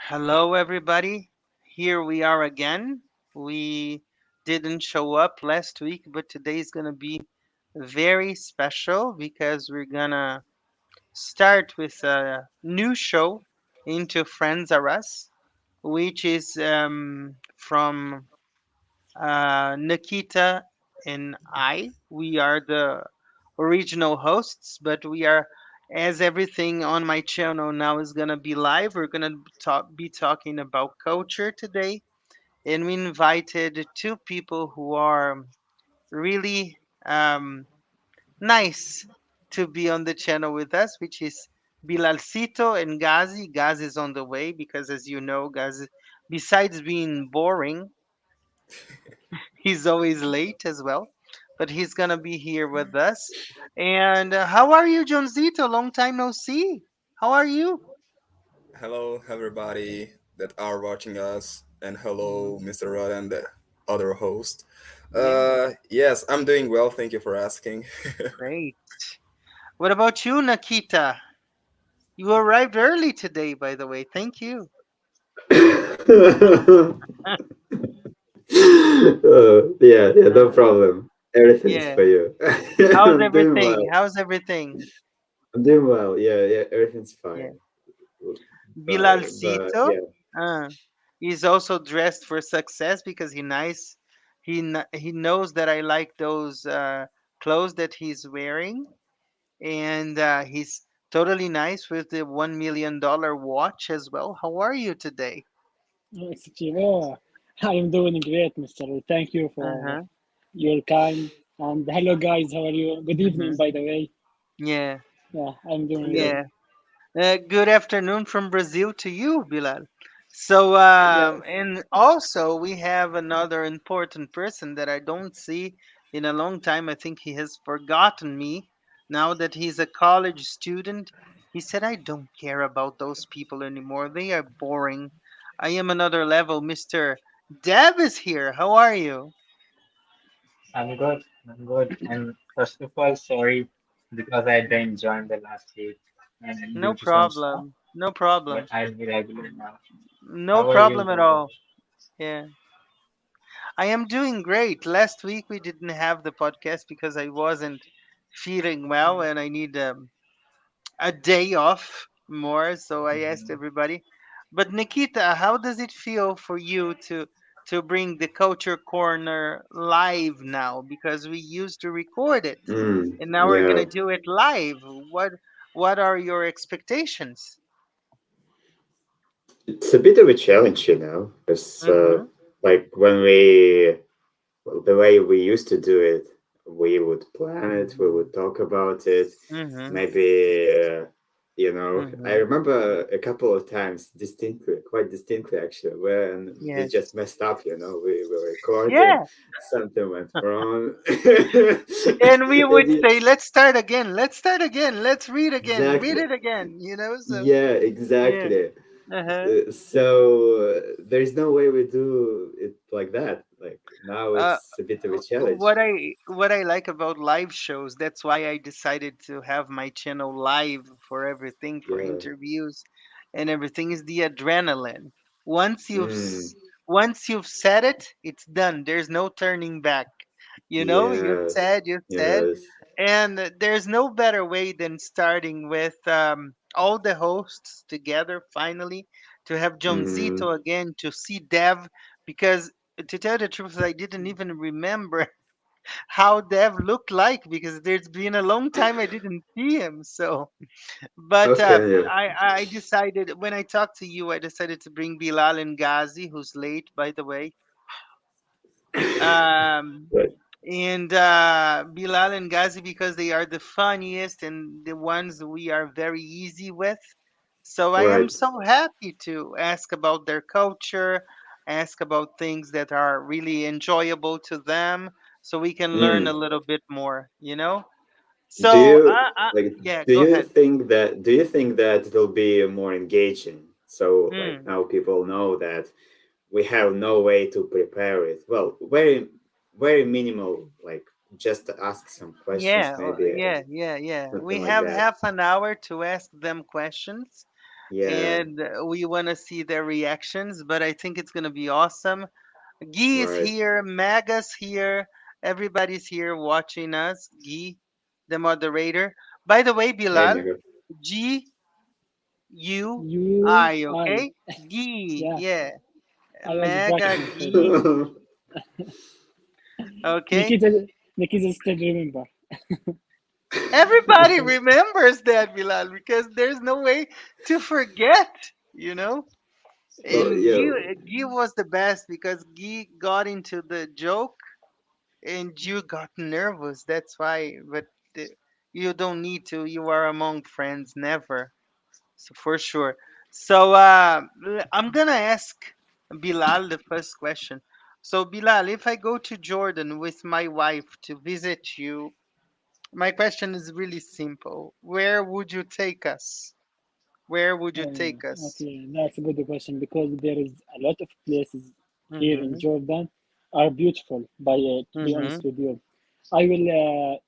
Hello, everybody. Here we are again. We didn't show up last week, but today is going to be very special because we're going to start with a new show into Friends Are Us, which is from Nikita and I. We are the original hosts, but we are, as everything on my channel now is gonna be live. We're gonna be talking about culture today, and we invited two people who are really nice to be on the channel with us, which is Bilalcito and Ghazi. Ghazi is on the way because, as you know, Ghazi, besides being boring, he's always late as well, but he's gonna be here with us. And how are you, Jonesito? Long time no see. How are you? Hello, everybody that are watching us, and hello, Mm, Mr. Rod and the other host. yeah, Yes, I'm doing well. Thank you for asking. great. What about you, Nikita? You arrived early today, by the way. Thank you. Yeah, no Uh, problem. Everything's yeah. for you. How's I'm doing everything? well. How's everything? I'm doing well. Yeah, everything's Yeah. fine. But Bilalcito, yeah, uh, he's also dressed for success because he nice. He knows that I like those clothes that he's wearing, and he's totally nice with the $1 million watch as well. How are you today? Oh, I am doing great, Mr. Thank you Uh for huh. your kind. And hello, guys. How are you? Good evening, Mm-hmm. by the way. Yeah. Yeah, I'm doing yeah, good. Yeah. Good afternoon from Brazil to you, Bilal. So, yeah. and also we have another important person that I don't see in a long time. I think he has forgotten me now that he's a college student. He said, I don't care about those people anymore. They are boring. I am another level. Mr. Deb is here. How are you? I'm good. I'm good. And first of all, sorry because I didn't join the last week and No due to some stuff, problem. No problem. but I'll be regular now. No How are you, problem at brother? all. Yeah. I am doing great. Last week we didn't have the podcast because I wasn't feeling well and I need a day off more. So I asked Mhm. everybody. But Nikita, how does it feel for you to bring the Culture Corner live now? Because we used to record it, and now we're Yeah. gonna do it live. What are your expectations? It's a bit of a challenge, because Mm-hmm. like when we, well, the way we used to do it, we would plan it, we would talk about it, Mm-hmm. maybe, I Mm-hmm. remember a couple of times distinctly, quite distinctly actually, when we Yes. just messed up, we were recording, Yeah. something went wrong. And we And would say, let's start again, let's start again, let's read exactly. it again, so Yeah, yeah. exactly. Uh-huh. So there's no way we do it like that. Like now uh it's a bit of a challenge. what I like about live shows, that's why I decided to have my channel live for everything, for Yeah. interviews and everything, is the adrenaline. once you've Mm, s- Once you've said it, it's done. There's no turning back. yes. You've said. Yes. And there's no better way than starting with all the hosts together finally, to have John Mm-hmm. Zito again, to see Dev, because to tell the truth, I didn't even remember how Dev looked like because there's been a long time I didn't see him. So, but Okay. Yeah. I decided, when I talked to you, I decided to bring Bilal and Ghazi, who's late, by the way. Um, Right. and Bilal and Ghazi because they are the funniest and the ones we are very easy with. So I am Right. so happy to ask about their culture, ask about things that are really enjoyable to them, so we can learn a Mm. little bit more. Do So, you like? yeah, Do go you ahead. think that? Do you think that it'll be more engaging? So like Hmm. now people know that we have no way to prepare it. Well, very minimal. Like just to ask some questions, Yeah, maybe yeah, yeah, yeah. something We like have that. half an hour to ask them questions. Yeah. and we want to see their reactions. But I think it's gonna be awesome. Guy is Right. here, Maga's here, everybody's here watching us. Guy, the moderator. By the way, Hey, Bilal, Mega. G U You, I, I. okay? Guy, Yeah, yeah. I was Mega practicing for Guy, that. okay? Nikita, Nikita still remember. Everybody remembers that, Bilal, because there's no way to forget, you know? Well, And yeah. Guy was the best because Guy got into the joke and you got nervous. That's why, but uh, you don't need to. You are among friends, never. So for sure. So I'm gonna ask Bilal the first question. So Bilal, if I go to Jordan with my wife to visit you, my question is really simple. Where would you take us? Where would you take us? Okay, that's a good question because there is a lot of places here in Mhm. Jordan are beautiful. To be honest Mhm. with you, I will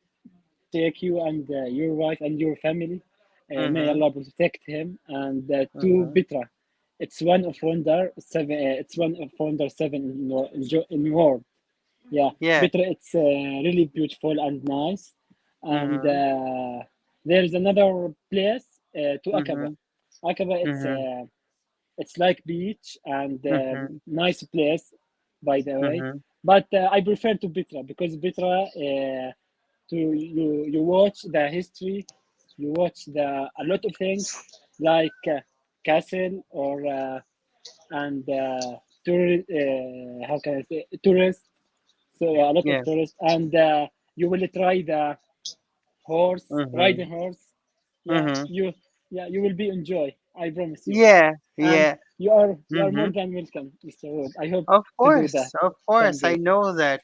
take you and your wife and your family. May Mhm. Allah protect him and to Mhm. Bitra. It's one of wonder seven. It's one of wonder seven in world. Yeah, Yeah. Bitra. It's really beautiful and nice. And Mhm. there is another place to Aqaba. Mhm. Aqaba. Mhm. It's like beach and Mhm. nice place, by the way. Mhm. But I prefer to Bitra because Bitra to you watch the history, you watch the a lot of things like castle or and how can I say tourists. So yeah, a lot of Yeah. tourists, and you will try the horse Mhm. riding horse. Yeah, Mhm. you will be enjoy. I promise you. Yeah. And Yeah. you are more Mhm. than welcome, Mr. Wood. I hope to do that Of course, I someday. know that.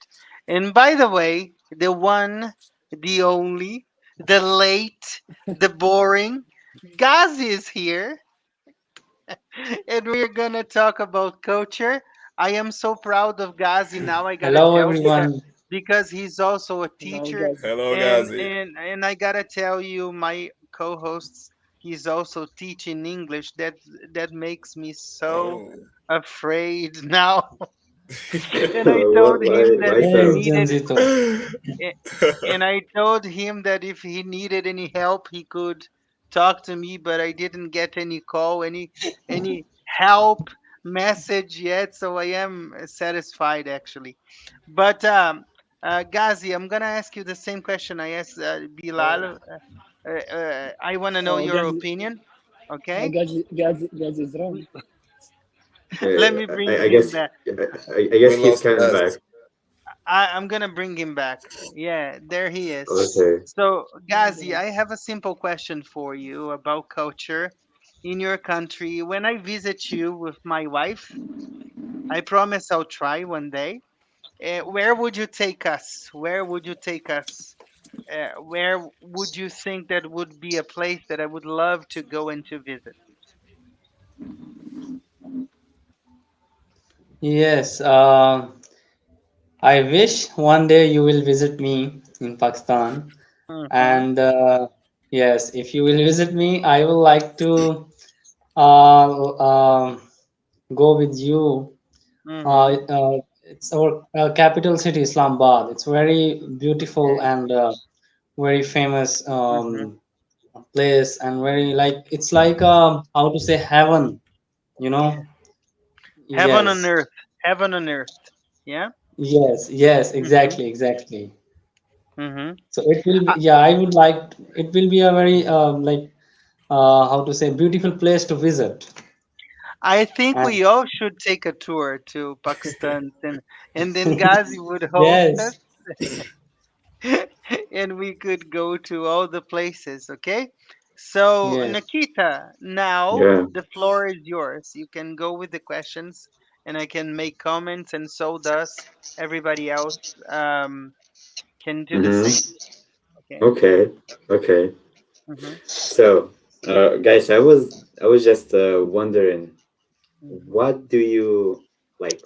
And by the way, the one, the only, the late, the boring, Ghazi is here, and we're gonna talk about culture. I am so proud of Ghazi now. I gotta Hello, tell you that everyone. because he's also a Hello, teacher, guys. Hello, and Ghazi. I gotta tell you, my co-hosts, he's also teaching English. That makes me so Oh. afraid now. And I told What? him that Why if he Hey, so? needed Janzito. a- and I told him that if he needed any help, he could talk to me, but I didn't get any call, any help message yet, so I am satisfied actually. But Ghazi, I'm gonna ask you the same question I asked Bilal. I want to know Oh, your guys, opinion. Okay, guys is wrong. we, let me bring I him guess back. I We guess he's lost coming back. Ghazi. I'm gonna bring him back. Yeah, there he is. Okay. So, Ghazi, Yeah. I have a simple question for you about culture in your country. When I visit you with my wife, I promise I'll try one day. Where would you take us? Where would you take us? Where would you think that would be a place that I would love to go and to visit? Yes, I wish one day you will visit me in Pakistan. Mm-hmm. And yes, if you will visit me, I would like to uh, go with you. Mm-hmm. It's our capital city, Islamabad. It's very beautiful Okay. and very famous Mm-hmm. place, and very like it's like how to say heaven, you Yeah. know? Heaven on Yes, earth. Heaven on earth. Yeah. yes, Mm-hmm. exactly. Mm-hmm. So it will be, yeah, I would like, it will be a very like how to say beautiful place to visit. I think And we all should take a tour to Pakistan, and then Ghazi would host us yes, and we could go to all the places, okay? So, yes, Nikita, now Yeah. the floor is yours. You can go with the questions and I can make comments, and so does everybody else can do the Mm-hmm. same, okay? Okay. Okay. Mm-hmm. So, guys, I was just wondering, Mm-hmm. what do you like?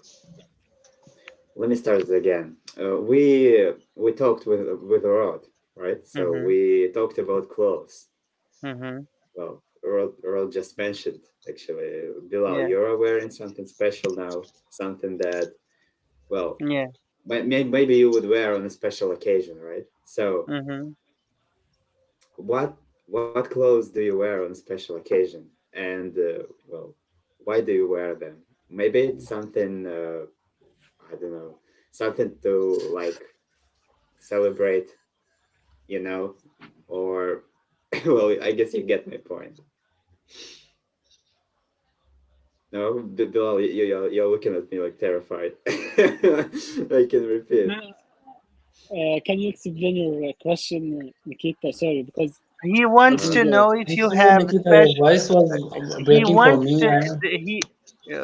Let me start again. We talked with Rod, right? So Mm-hmm. we talked about clothes. Mm-hmm. Well, Earl just mentioned. Actually, Bilal, Yeah. you're wearing something special now, something that, well, Yeah. maybe you would wear on a special occasion, right? So, Mm-hmm. what what clothes do you wear on a special occasion, and well, why do you wear them? Maybe it's something, I don't know, something to like celebrate, you know, or well, I guess you get my point. No, Bilal, you're looking at me like terrified. I can repeat. No, can you explain your question, Nikita? Sorry, because He I wants didn't Uh-huh. to get it. know if you Actually, have Nikita, your special. voice was He breaking for wants me. to. And He.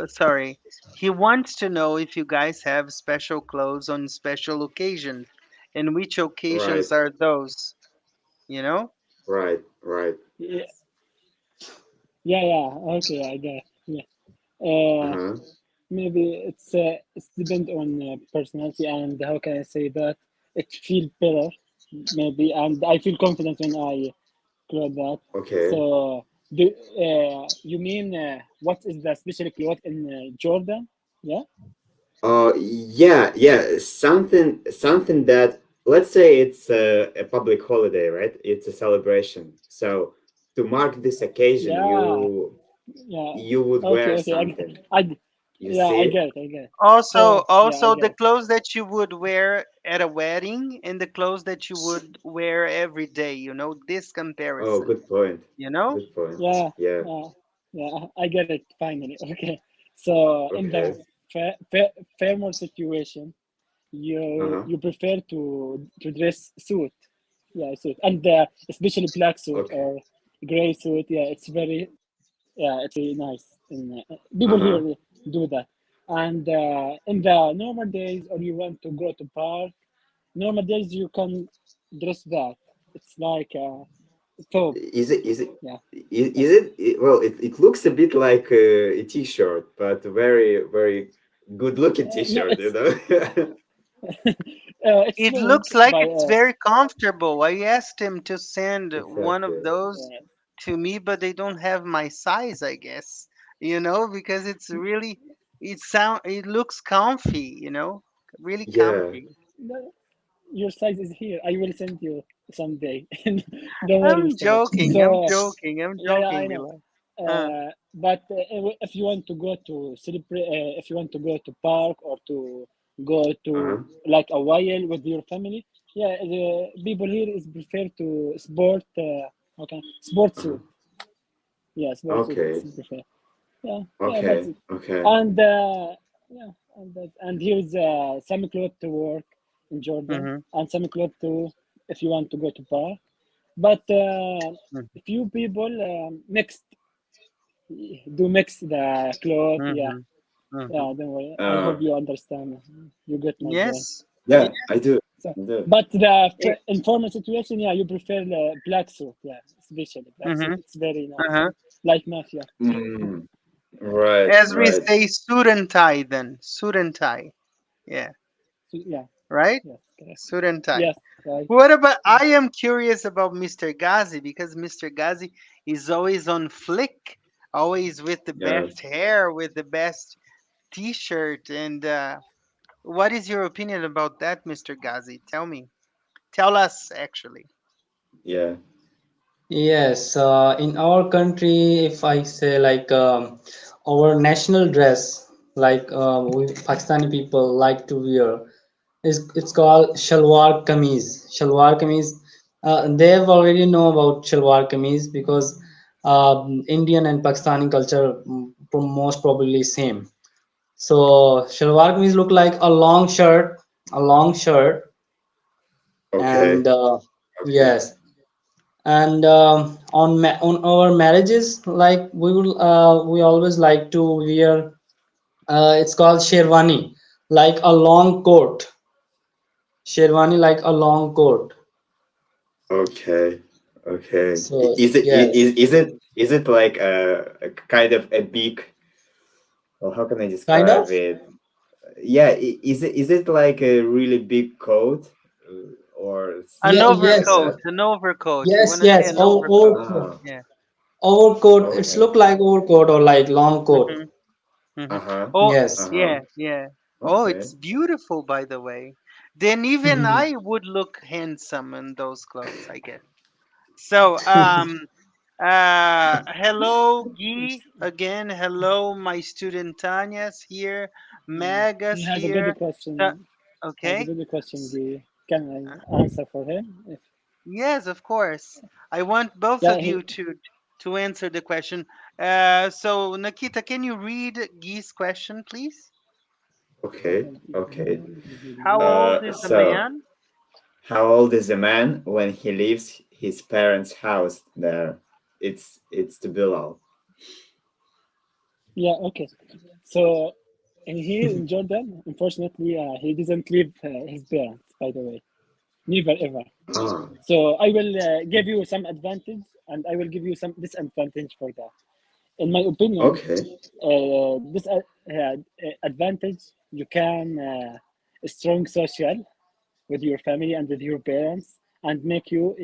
Sorry. He wants to know if you guys have special clothes on special occasions, and which Right, occasions are those? You know? right. Yeah, yeah. Okay, I get. Yeah. Uh, Uh-huh. Maybe it's depend on personality, and how can I say that it feel better, maybe, and I feel confident when I clothe that. Okay. So, you mean what is the special cloth in Jordan? Yeah, Yeah, something that, let's say it's a public holiday, right? It's a celebration. So to mark this occasion, yeah, yeah. you would Okay, wear okay. something. You Yeah, I see? get it. I get it. Also, So yeah, I also get the it. clothes that you would wear at a wedding and the clothes that you would wear every day. This Oh, comparison. good point. You know? Good point. Yeah, Yeah. yeah, yeah. I get it finally. Okay. So in the Okay. formal situation, Uh-huh. you prefer to dress suit, yeah, suit, and especially black suit Okay. or gray suit. Yeah, it's very nice. And people here Uh-huh. do that. And in the normal days, or you want to go to park, normal days you can dress that. It's like top. Is it Yeah. well, it looks a bit like a t-shirt, but very good looking No, t-shirt, you know? it's It long looks like by it's very comfortable. I asked him to send one of Exactly. those uh, to me, but they don't have my size, I guess. Because it's really it looks comfy, really Yeah. comfy. no, your size is here. I will send you someday. Don't worry, I'm Mr. Lee. joking. I'm So joking. I'm yeah, I joking, know. Bilal. Uh, But if you want to go to celebrate, if you want to go to park or to go to Uh-huh. like a while with your family, yeah, the people here is prefer to sport. Okay, sports Uh-huh. suit. Yeah, sports suit is Okay. prefer. Yeah, that's Okay. it. Okay. And yeah, and here's some clothes to work in Jordan, mm-hmm, and some clothes to if you want to go to park. But few people mixed do mix the clothes. Yeah, mm-hmm, yeah. mm-hmm. Don't worry. I Uh, hope you understand. You get my point. Yes. yeah, I do. So, I do. but the Eh, informal situation, yeah, you prefer the black suit. Yeah, especially black suit. mm-hmm, It's very nice, uh-huh. like mafia. Mm, right, As we right. say, suit and tie then. Suit and tie. Yeah. So, yeah, Right? yes, correct. Suit and tie. Yes, right. What about? Yeah. I am curious about Mr. Ghazi because Mr. Ghazi is always on flick, always with the Yeah, best hair, with the best T-shirt. And what is your opinion about that, Mr. Ghazi? Tell me. Tell us, actually. yeah, yes, in our country, if I say like our national dress, like we Pakistani people like to wear, is it's called shalwar kameez. Shalwar kameez. They have already know about shalwar kameez because Indian and Pakistani culture most probably same. So shalwar kameez look like a long shirt, okay, and okay, yes, and on our marriages, like we always like to wear. It's called sherwani, like a long coat. Sherwani like a long coat. okay, okay. So yes, Is it like a kind of a big, well, how can I kind of. describe it? Yeah, is it like a really big coat, or An Yeah, something like yes, overcoat. that? An overcoat. You yes, want to say yes. an Or overcoat? Ah, Yeah. Overcoat. It's Okay. look like overcoat or like long coat. Hmm. Hmm. Uh-huh. Oh, Yes. Uh-huh. yeah, yeah. Oh, Okay. it's beautiful, by the way. Then even I would look handsome in those clothes, I guess. So, hello, Guy, again. Hello, my student Tanya's here. He Maga's has a good here. Uh, question. Has a okay. good question. S- Can I answer for him? If, Yes, of course. I want both yeah, of you he. to answer the question. So, Nikita, can you read Guy's question, please? Okay. Okay. How old is the So man? how old is a man when he leaves his parents' house there? It's the Bilal. Yeah, okay. So, and here in Jordan, unfortunately, he doesn't leave his parents, by the way. Never ever. Ah, So, I will give you some advantage and I will give you some disadvantage for that. In my opinion, okay. this advantage, you can strong social with your family and with your parents and make you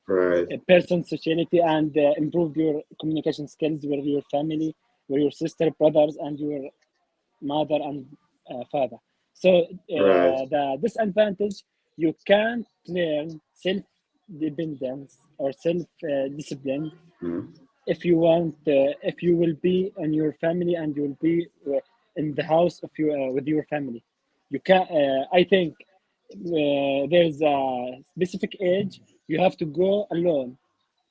Right. a person sociality and improve your communication skills with your family, with your sister, brothers, and your mother and father. So Right. the disadvantage, you can't learn self dependence or self discipline Mhm. if you will be in your family and you will be in the house of your with your family. You can I think there's a specific age you have to go alone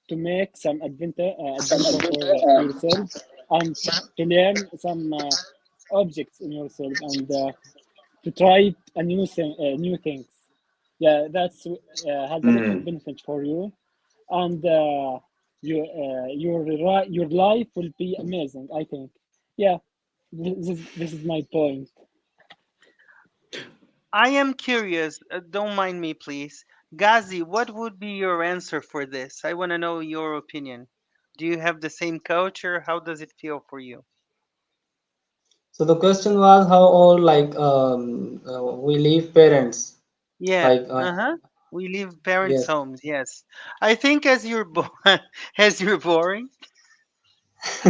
to make some adventure for yourself and to learn some objects in yourself and to try a new things. Yeah, that's has a lot of Mm. benefit for you, and your life will be amazing. I think. Yeah, this is my point. I am curious. Don't mind me, please. Ghazi, what would be your answer for this? I want to know your opinion. Do you have the same culture? How does it feel for you? So the question was how old like we leave parents Yeah. like Uh-huh. We leave parents' yes. homes. Yes. I think as you're as you're boring,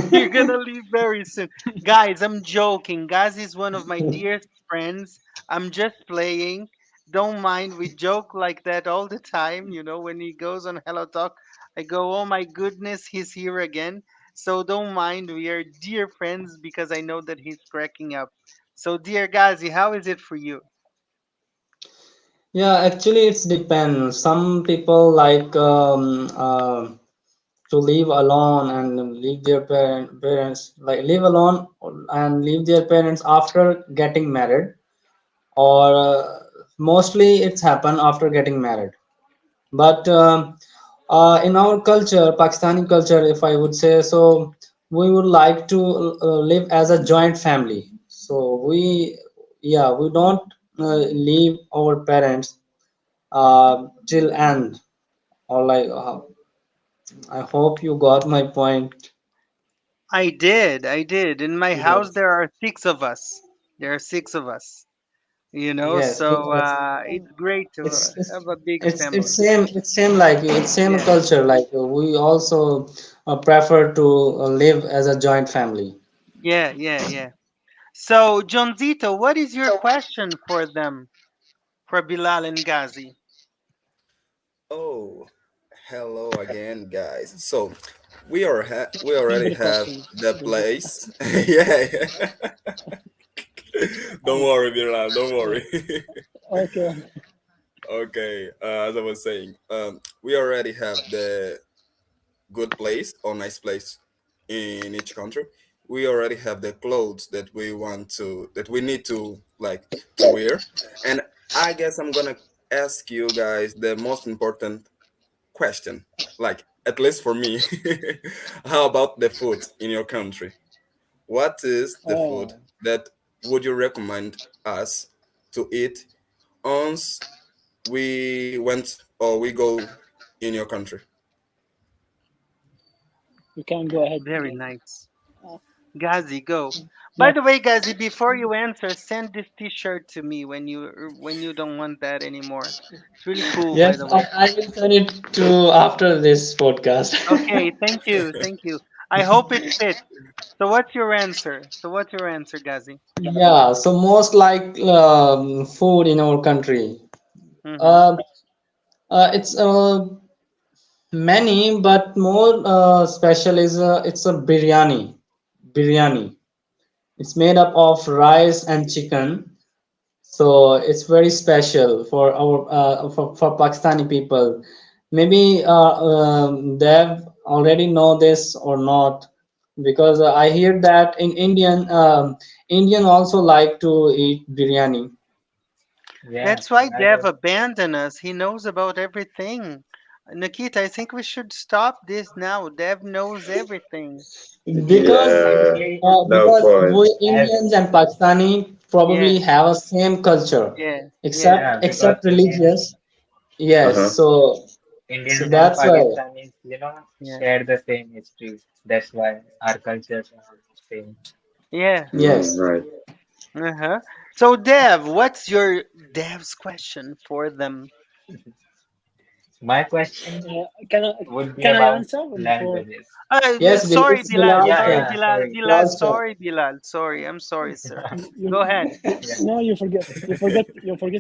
you're gonna leave very soon. Guys, I'm joking. Gaz is one of my dearest friends. I'm just playing. Don't mind. We joke like that all the time. When he goes on Hello Talk, I go, oh my goodness, he's here again. So don't mind. We are dear friends because I know that he's cracking up. So, dear Ghazi, how is it for you? Yeah, actually it's depends. Some people like to live alone and leave their parents like live alone and leave their parents after getting married or mostly it's happened after getting married. But in our culture, Pakistani culture, if I would say so, we would like to live as a joint family. So yeah, we don't leave our parents till end. Or like, I hope you got my point. I did. I did. In my house, Yes, there are six of us. There are six of us. yes, So because it's great to it's it's have a big it's family. same like you. It's same Yeah, culture. Like we also prefer to live as a joint family. yeah, yeah, yeah. So, Johnzito, what is your question for them, for Bilal and Ghazi? Oh, hello again, guys. So we already Simple have question. the place. Yeah, yeah. Don't Um, worry, Bilal. Don't uh, worry. okay. Okay. As I was saying, we already have the good place or nice place in each country. We already have the clothes that we need to like to wear, and I guess I'm gonna ask you guys the most important question, like at least for me. How about the food in your country? What is the food Oh, that would you recommend us to eat once we went or we go in your country? you can go ahead, Very guys. nice. Ghazi, go. By But the way, Ghazi, before you answer, send this T-shirt to me when you don't want that anymore. It's really cool, by Yes, the way. I will send it to after this podcast. Okay, thank you, thank you. I hope it fits. So what's your answer? Ghazi? Yeah, so most like food in our country. Mm-hmm. Uh, it's many, but more special is it's a biryani. Biryani. It's made up of rice and chicken, so it's very special for our for Pakistani people. Maybe they already know this or not, because I hear that in Indian also like to eat biryani. Yeah, That's why I Dev do. abandoned us. He knows about everything. Nikita, I think we should stop this now. Dev knows everything. Because Yeah, Actually, no point. we as Indians and Pakistani Yeah, probably have a same culture, yeah, yeah. yeah, because except religious. Yes, Uh-huh. so Indians and that's why. Pakistanis, Yeah. share the same history. That's why our cultures are almost same. Yeah. Mm, Yes. right. Uh-huh. So Dev, what's your Dev's question for them? My question can I would be can I about answer before? languages. Yes, Sorry, It's Bilal. Bilal's Yeah, Sorry, turn. yeah, Bilal. sorry. Bilal. Bilal's turn. Sorry, Bilal. Sorry. I'm sorry, sir. Go ahead. Yeah. No, you forget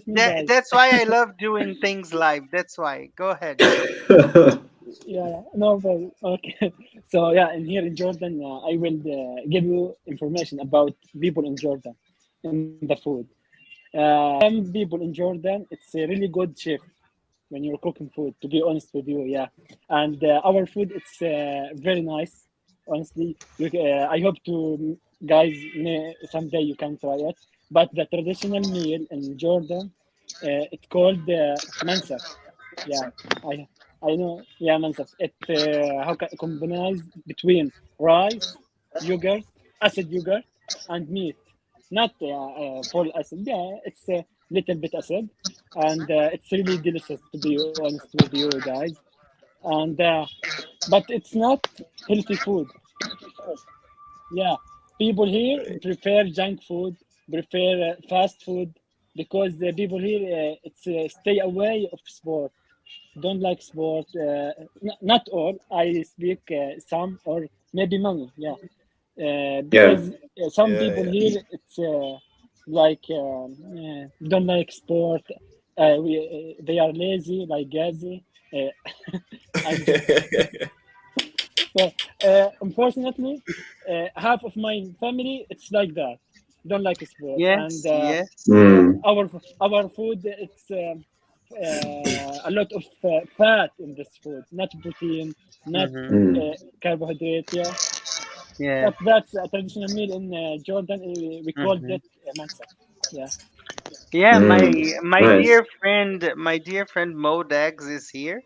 me, guys. That's why I love doing things live. That's why. Go ahead. Yeah, no, but okay. So yeah, in here in Jordan, I will give you information about people in Jordan in the food. Some people in Jordan, it's a really good chef when you're cooking food. To be honest with you, yeah. And our food, it's very nice. Honestly, I hope to guys someday you can try it. But the traditional meal in Jordan, it's called mansaf. Yeah, I know. Yeah, mansaf. It how can combines between rice, yogurt, acid yogurt, and meat. Not full acid. Yeah, it's a little bit acid, and it's really delicious. To be honest with you guys, and but it's not healthy food. Yeah, people here prefer junk food, prefer fast food because the people here it's stay away of sport, don't like sport. Not all. I speak some or maybe many. Yeah, Yeah. because some Yeah, people yeah. here it's like don't like sport. They are lazy, like Ghazi. I'm joking. So unfortunately, half of my family it's like that. Don't like sport, and Yes, yes. Mm. our food it's a lot of fat in this food, not protein, not Mm-hmm. Mm. carbohydrate. Yeah, Yeah. but that's a traditional meal in Jordan. We called Mm-hmm. it mansa. Yeah, Yeah, Mm. Nice. my dear friend Mo Dags is here,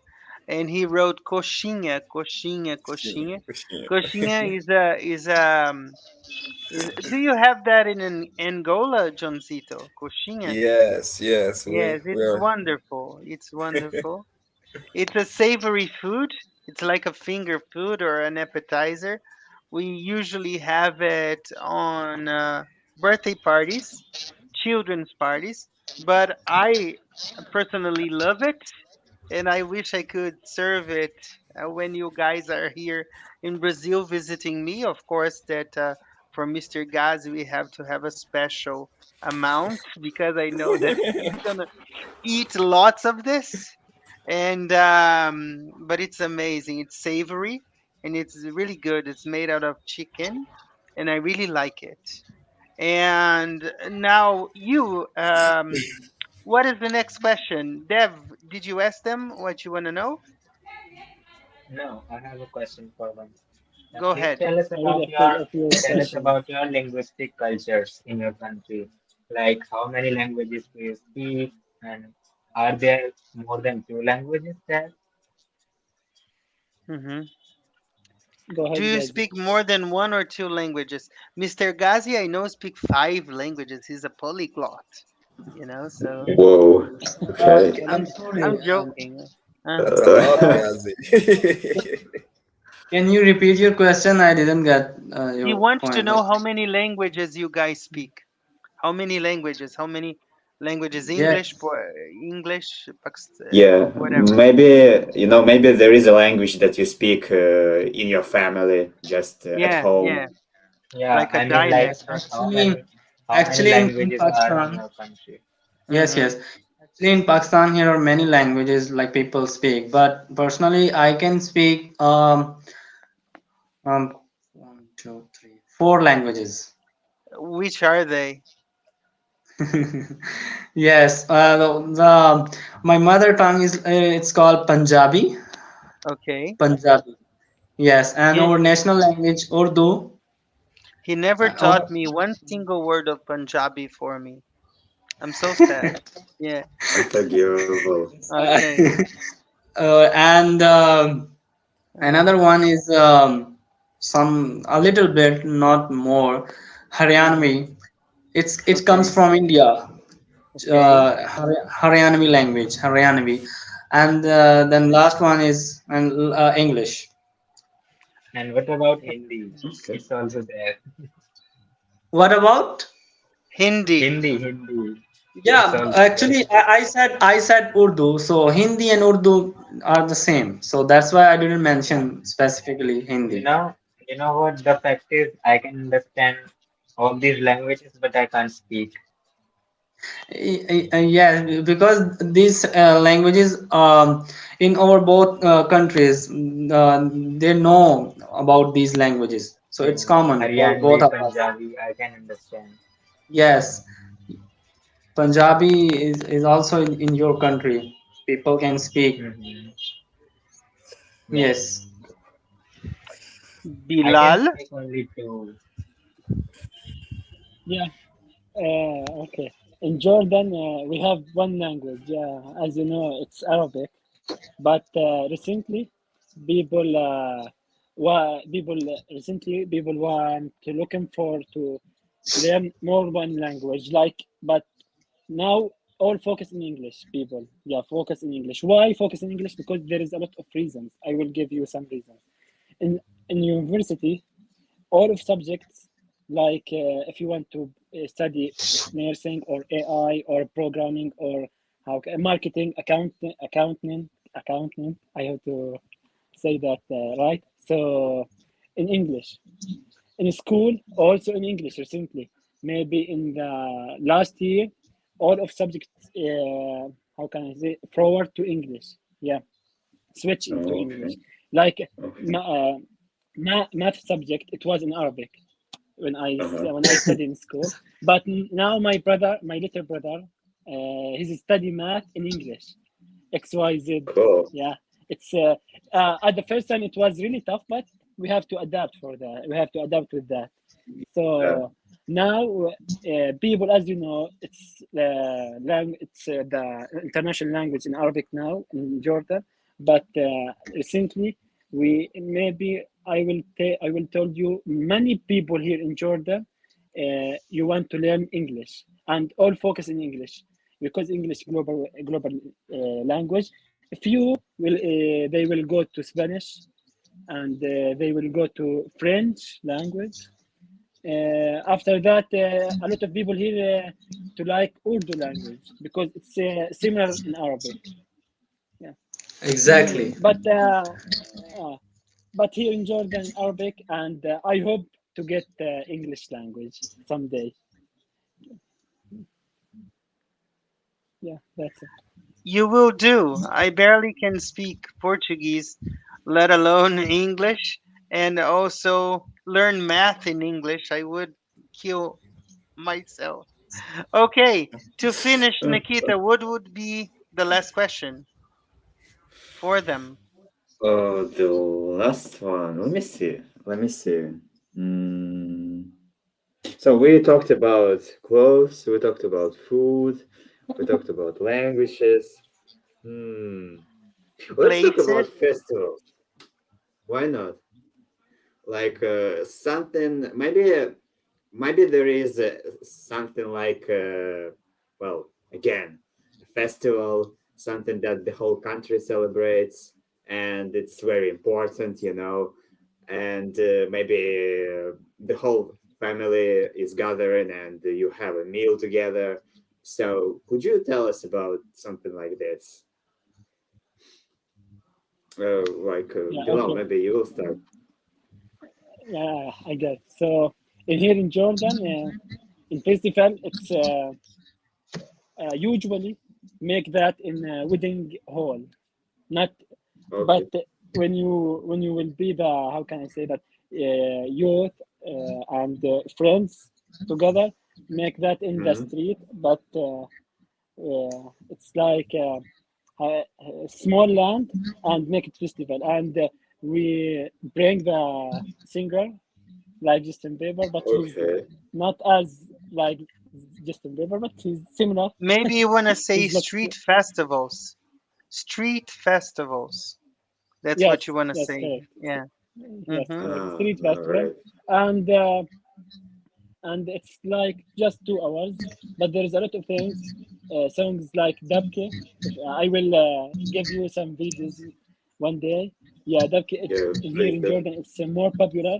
and he wrote coxinha, coxinha, Pushing, coxinha. pushing. Coxinha do you have that in Angola, Johncito? Coxinha? Yes, yes, Yes, we it's are. wonderful. It's wonderful. It's a savory food. It's like a finger food or an appetizer. We usually have it on birthday parties, children's parties, but I personally love it, and I wish I could serve it when you guys are here in Brazil visiting me. Of course, that for Mr. Gaz, we have to have a special amount because I know that he's gonna eat lots of this, and but it's amazing. It's savory and it's really good. It's made out of chicken, and I really like it. And now you, what is the next question? Dev, did you ask them what you want to know? No, I have a question for them. Go Please ahead. I'm really afraid of your questions. tell us about your linguistic cultures in your country. Like how many languages do you speak, and are there more than two languages there? Hmm. Go Do ahead, you guys. speak more than one or two languages? Mr. Ghazi, I know, speak five languages. He's a polyglot, so Whoa. Okay. I'm I'm sorry. I'm joking. That's a lot, Uh, Ghazi. Can you repeat your question? I didn't get He your wants to point. know how many languages you guys speak. How many languages? How many languages? Yeah. English, Yeah, whatever. maybe maybe there is a language that you speak in your family, just at Yeah, home. yeah, Yeah, like a I mean, like, dialect or something. Actually, how many actually in languages are in Pakistan, your country? yes, Mm-hmm. yes. Actually, in Pakistan, here are many languages like people speak, but personally, I can speak one, two, three, four languages. Which are they? Yes, my mother tongue is it's called Punjabi. Okay. Punjabi. Yes, and He our national language Urdu. he never Our taught me one single word of Punjabi for me. I'm so sad. Yeah. Unforgivable. Okay. and Uh, another one is some a little bit, not more, mm-hmm. Haryanvi. It comes Okay. from India. Okay. Haryanvi language, Haryanvi, and then last one is English. And what about Hindi? Okay. It's also there. What about? Hindi. Hindi. It's Yeah, also there. actually, I said Urdu, so Hindi and Urdu are the same. So that's why I didn't Yeah. mention specifically You Hindi. know, you know what the fact is? I can understand all these languages, but I can't speak. Yeah, because these languages in our both countries, they know about these languages, so it's common for Haryanvi, both of us. Punjabi, I can understand. Yes, Punjabi is also in your country. People can speak. Hmm. Yeah. Yes. I can Bilal. speak only two. Yeah. Okay. In Jordan, we have one language. As you know, it's Arabic. But people, people want to looking for to learn more one language. But now all focus in English. People, yeah, focus in English. Why focus in English? Because there is a lot of reasons. I will give you some reasons. In university, all of subjects if you want to study nursing or AI or programming or marketing, accounting. I have to say that right. So in English, in school, also in English recently. Maybe in the last year, all of subjects. How can I say forward to English? Yeah, switch into Oh, English. okay. Like Okay. ma- uh, math subject, it was in Arabic Uh-huh. when I studied in school. But now my little brother, he's study math in English, XYZ. Cool. Yeah, it's at the first time it was really tough, but we have to adapt for that. We have to adapt with that. Yeah. So now, people, as you know, it's the international language in Arabic now in Jordan. But recently, we maybe I will tell you many people here in Jordan, you want to learn English and all focus in English because English global language. Few they will go to Spanish and they will go to French language. After that, a lot of people here to like Urdu language because it's similar in Arabic. Yeah, Exactly. but here in Jordan, Arabic, and I hope to get English language someday. Yeah, that's it. You will do. I barely can speak Portuguese, let alone English, and also learn math in English. I would kill myself. Okay, to finish, Nikita, what would be the last question for them? Oh, the last one. Let me see. Let me see. Mm. So we talked about clothes, we talked about food, we talked about languages. Hmm. Let's talk about Places? festivals. Why not? Like something, maybe there is something like well, again, a festival, something that the whole country celebrates, and it's very important. and maybe the whole family is gathering and you have a meal together. So, could you tell us about something like this? Yeah, Bilal, okay. maybe you will start. Yeah, I guess. So in here in Jordan, in festival, it's usually make that in a wedding hall, not. But Okay. when you will be the, how can I say that, youth and friends together, make that in the Hmm. street. But it's like a small land and make it festival, and we bring the singer like Justin Bieber, but he's Okay. not as like Justin Bieber, but he's similar. Maybe you want to say He's looks. street festivals. Street festivals. That's what you Yes, want to yes, say. correct. Yeah. Yes, Mm-hmm. correct. Ah, Street all festival, right. and it's like just 2 hours, but there is a lot of things, songs like Dabke. If I will give you some videos one day. Yeah, Dabke. It's Yeah, in here please in do. Jordan. It's more popular.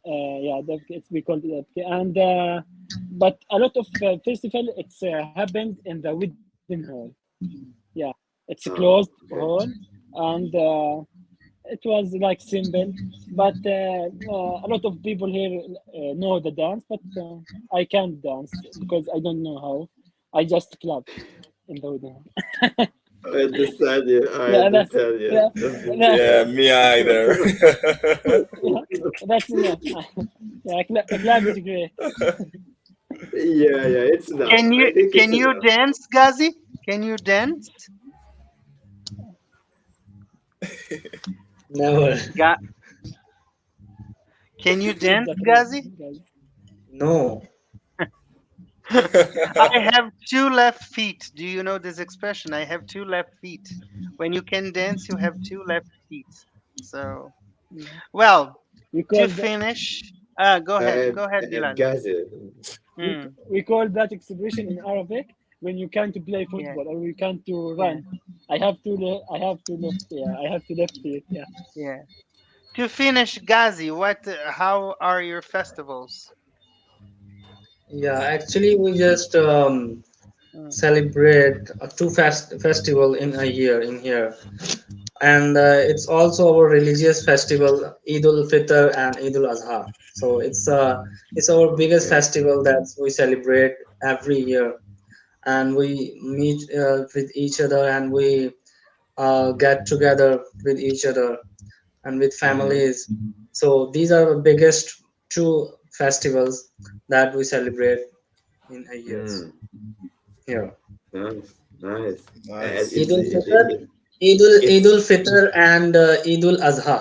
Yeah, Dabke. We call it Dabke, and but a lot of festival. It's happened in the wedding hall. Yeah, it's a closed Oh, hall, okay. and it was like simple, but a lot of people here know the dance, but I can't dance because I don't know how. I just clap in the wedding. I understand you. I Yeah, that's understand you. yeah, That's good to that, Yeah, hear. me either. yeah, that's enough. Yeah, clap is great. Yeah, yeah, it's enough. Can I you think can it's you enough. dance, Ghazi? Can you dance? Never. Ga- can you Keep dance, the truth, Ghazi? guys. No. I have two left feet. Do you know this expression? I have two left feet. When you can dance, you have two left feet. So, Yeah. well, We to call that finish, go ahead. And, Go ahead, and Bilal. guys, Mm, we call that expression in Arabic when you can't play yeah, football or you can't to yeah, run. I have to left. Yeah, I have to left it. Yeah. yeah. To finish, Ghazi, how are your festivals? Yeah, actually, we just Mm, celebrate two festival in a year in here, and it's also our religious festival, Eid ul Fitr and Eid ul Adha. So it's our biggest okay. festival that we celebrate every year, and we meet with each other, and we get together with each other and with Mm-hmm. families. So these are the biggest two festivals that we celebrate in a year. Mm, Yeah. nice, nice. And Nice. Eid ul Fitr, Eid it's ul Fitr and Eid ul Adha.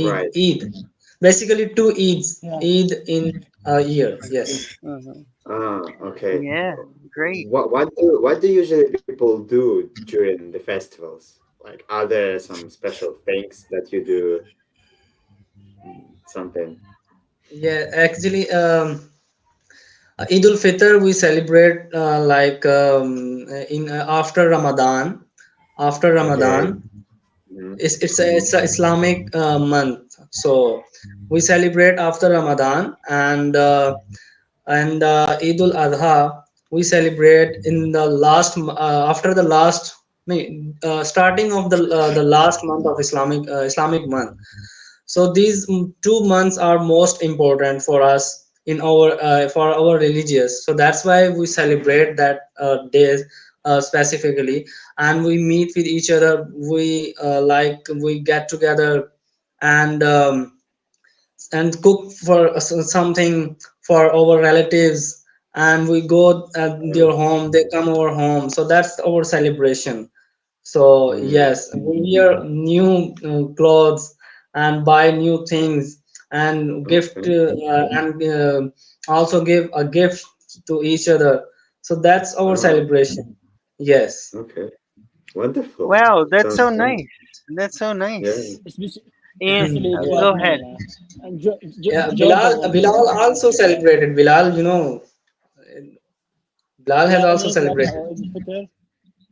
right. Eid. Basically two Eids. Yeah. Eid in a year. Yes. mhm. Ah, okay. Yeah, great. What do usually people do during the festivals? Like, are there some special things that you do? Something. Yeah. Actually, Eid ul Fitr we celebrate like in after Ramadan. After Okay. Ramadan, Mm-hmm. it's a Islamic month. So we celebrate after Ramadan, and Eid ul Adha we celebrate in the after the last starting of the last month of Islamic month. So these 2 months are most important for us in our for our religious. So that's why we celebrate that days specifically, and we meet with each other. We get together and cook for something for our relatives, and we go at their Oh. home, they come our home, so that's our celebration. So Mm, yes, we wear new clothes and buy new things and gift okay. and also give a gift to each other. So that's our Oh, celebration. Yes. okay. Wonderful. Wow, that's Sounds so fun. nice. That's so Yeah. nice. Especially, And especially it Yeah. was go my ahead. and Yeah. Jordan was Bilal also celebrated. Bilal, Bilal has yeah, in also Eid al-Adha celebrated. or Eid al-Fitr.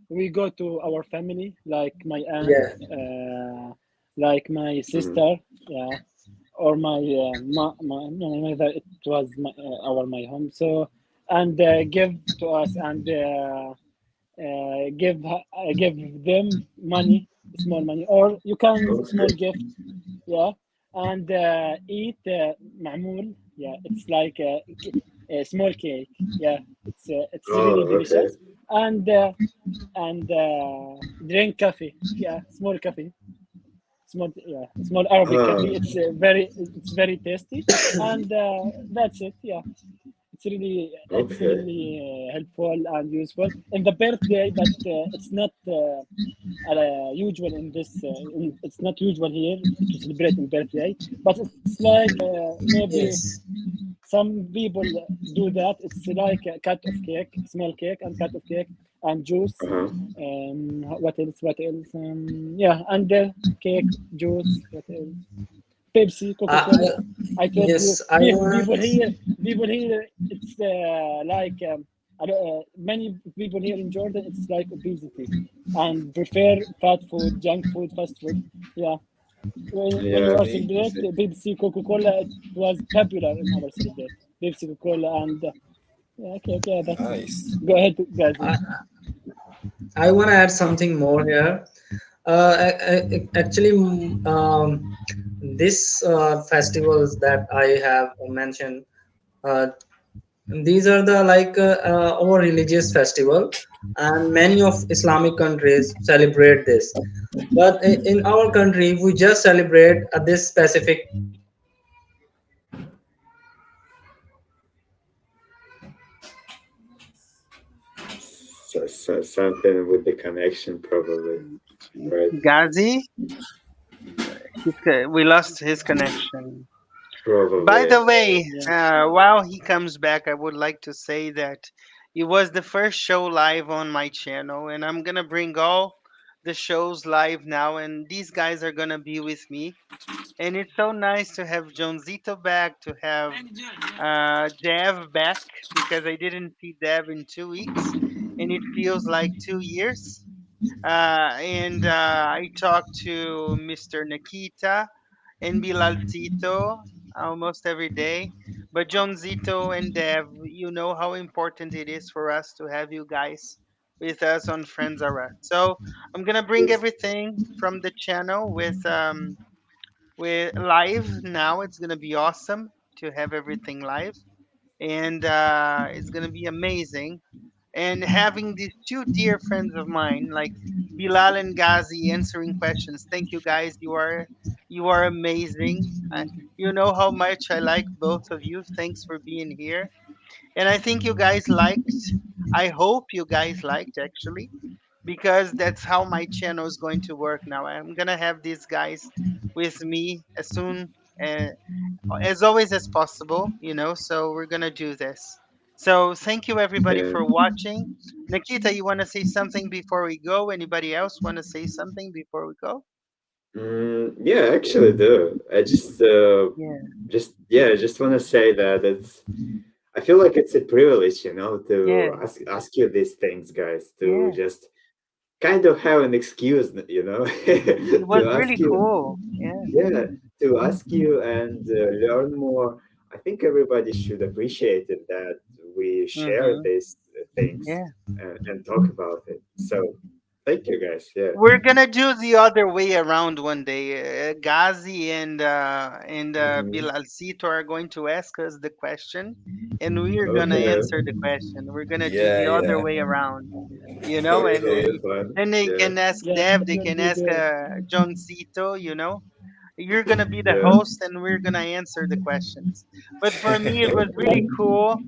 We go to our family, like my aunt, Yeah. uh, like my Mhm. sister, yeah, or no, my mother. It was my home. So and give to us and give them money, small money, or you can small Okay. gift, yeah, and eat معمول, yeah, it's like a small cake, yeah, it's really Oh, delicious, okay. and drink coffee, yeah, small coffee, small Arabic coffee. Oh, It's very tasty, and that's it. Yeah, it's okay. really helpful and useful in the birthday, but it's not usual in this. It's not usual here to celebrate in birthday, but it's like maybe Yes. some people do that. It's like a cut of cake, small cake, and cut of cake, and juice. Uh-huh. What else? What else? Yeah, and cake, juice. What else? Pepsi, Coca I, Cola. I told you, yes, I people want. here, people here. It's like many people here in Jordan. It's like obesity, and prefer fat food, junk food, fast food. Yeah, when you Yeah. are Okay. celebrate Pepsi, Coca Cola, it was popular in our celebrate. Pepsi, Coca Cola, and yeah, okay, okay, that's it. Nice. Go ahead, Ghazi. I, I want to add something more here. Actually, this festivals that I have mentioned, uh, these are the our religious festival, and many of Islamic countries celebrate this. But in our country, we just celebrate this specific. Something with the connection, probably, right? Ghazi, we lost his connection. By Probably. the way, Yeah, while he comes back, I would like to say that it was the first show live on my channel, and I'm gonna bring all the shows live now, and these guys are gonna be with me. And it's so nice to have Jonesito back, to have Dev back, because I didn't see Dev in 2 weeks, and it feels like 2 years. And I talked to Mr. Nikita and Bilal Tito almost every day. But John Zito and Dev, you know how important it is for us to have you guys with us on Friends Are Us. So I'm gonna bring Yes. everything from the channel with live now. It's gonna be awesome to have everything live, and it's gonna be amazing. And having these two dear friends of mine, like Bilal and Ghazi, answering questions. Thank you guys. You are amazing. You know how much I like both of you. Thanks for being here. And I think you guys liked. I hope you guys liked actually, because that's how my channel is going to work now. I'm gonna have these guys with me as soon as always as possible, so we're gonna do this. So thank you everybody Yeah. for watching. Nikita, you want to say something before we go? Anybody else want to say something before we go? Yeah, I actually do. I Yeah, I just want to say that I feel like it's a privilege, to yeah, ask you these things, guys, to yeah. just kind of have an excuse, It was to ask really you, cool. Yeah. yeah, to ask you and learn more. I think everybody should appreciate it that we share Mm-hmm. these things Yeah. and talk about it. So, thank you, guys. Yeah. We're gonna do the other way around one day. Ghazi and Hmm. Bilal Sito are going to ask us the question, and we're gonna Okay. answer the question. We're gonna do Yeah, the other yeah. way around, and Okay, and fun. then they Yeah. can ask yeah, Dev, that they will can be ask good. John Sito. You're gonna be the Yeah. host, and we're gonna answer the questions. But for me, it was really Okay. cool.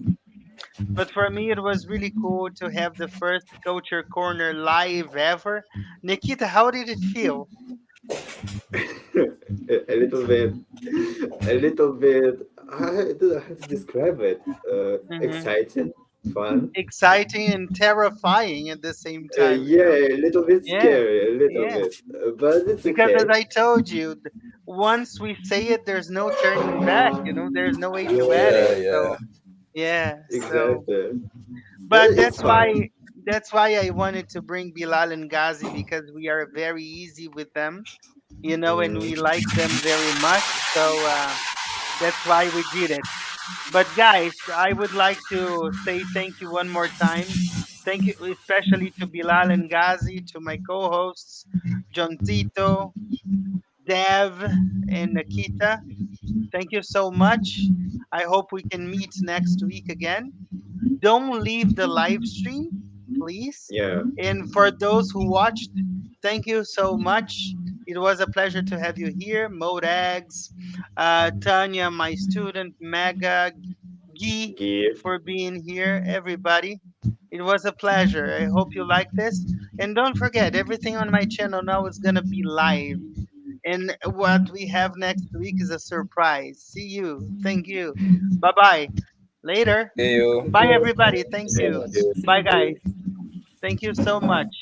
But for me, it was really cool to have the first Culture Corner live ever. Nikita, how did it feel? A little bit, a little bit. I don't know how to describe it. Hmm. Exciting, fun. Exciting and terrifying at the same time, Yeah, a little bit Yeah, scary, a little yeah. bit, but it's Because as okay. I told you, once we say it, there's no turning back, there's no way to edit. Yeah, yeah. So, yeah, so, Exactly. But but it's that's fine. why. That's why I wanted to bring Bilal and Ghazi, because we are very easy with them. and we Mm, like them very much. So that's why we did it. But guys, I would like to say thank you one more time. Thank you especially to Bilal and Ghazi, to my co-hosts, John Tito, Dev, and Nikita. Thank you so much. I hope we can meet next week again. Don't leave the live stream, please. yeah. And for those who watched, thank you so much. It was a pleasure to have you here. Modags, Tanya, my student, Mega, Guy, Give. for being here, everybody. It was a pleasure. I hope you like this. And don't forget, everything on my channel now is going to be live. And what we have next week is a surprise. See you. Thank you. Bye bye. Later. See you. Bye, everybody. Thank So you. Thank much. you. Bye, Thank guys. you. Thank you so much.